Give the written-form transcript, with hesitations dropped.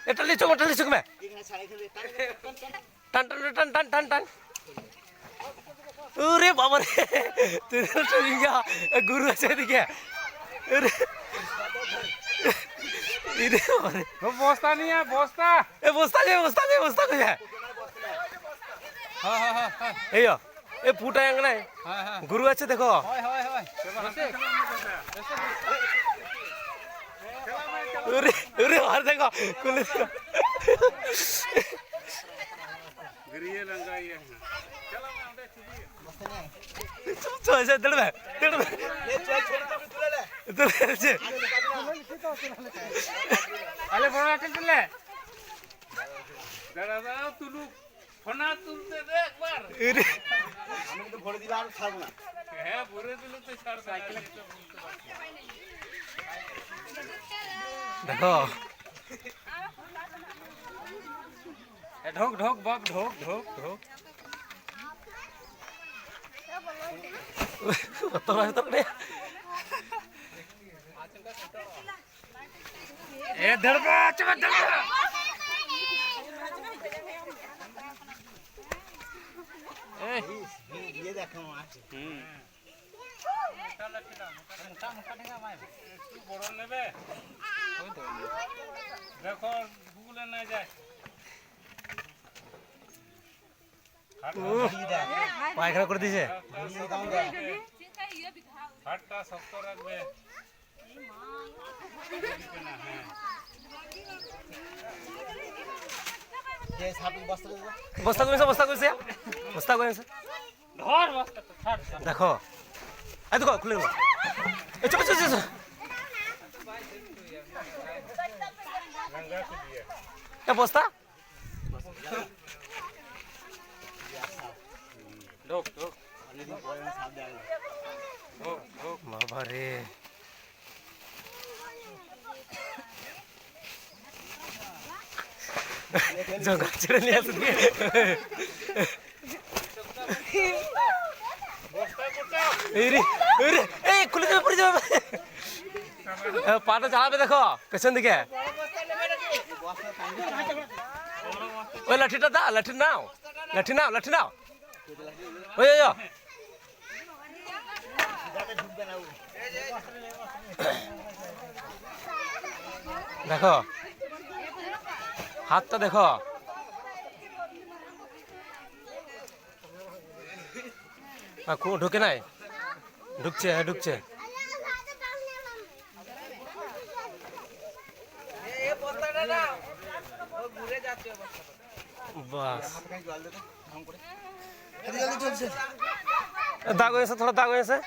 এটা লিচুক মে টান টান টান টান টান টান ওরে বাবা রে গুরু আছে এদিকে বস্তা নিয়ে বস্তা বস্তা নিয়ে এই এ ফুটা নাই গুরু আছে দেখো দেখো আলে বড় একটা তুলে দাদা তুলু ফোনা তুলতে দে একবার আমি তো ভরে দিলে আর ছাড়বো না। হ্যাঁ ভরে দিলে তো ছাড় সাইকেলে দেখো ঢোক ঢোক বাপ ঢোক ঢোক ঢোক এ ধরবা চল ধরবা ये देखो आज বড় নেবে দেখো গুগলে না যায় পায়খানা করে দিয়েছে হাতটা শক্ত রাখবে ये साबुन बस्ता दे বস্তা করেছে ধর বস্তা তো ছাড় দেখো এই দেখো খুলে গেল এই চল এ বস্তা ঢোক ঢোক বাবা রে জঙ্গল ছেড়ে নিয়ে আসুন এই খুলে যাবে পড়ে যাবে পাটা চালাবে দেখো পেছন দিকে ওই লাঠিটা দা লাঠি নাও ওই দেখো হাতটা দেখো ঢুকে নাই ঢুকছে বাস দাগ হয়েছে থোড়া দাগ হয়েছে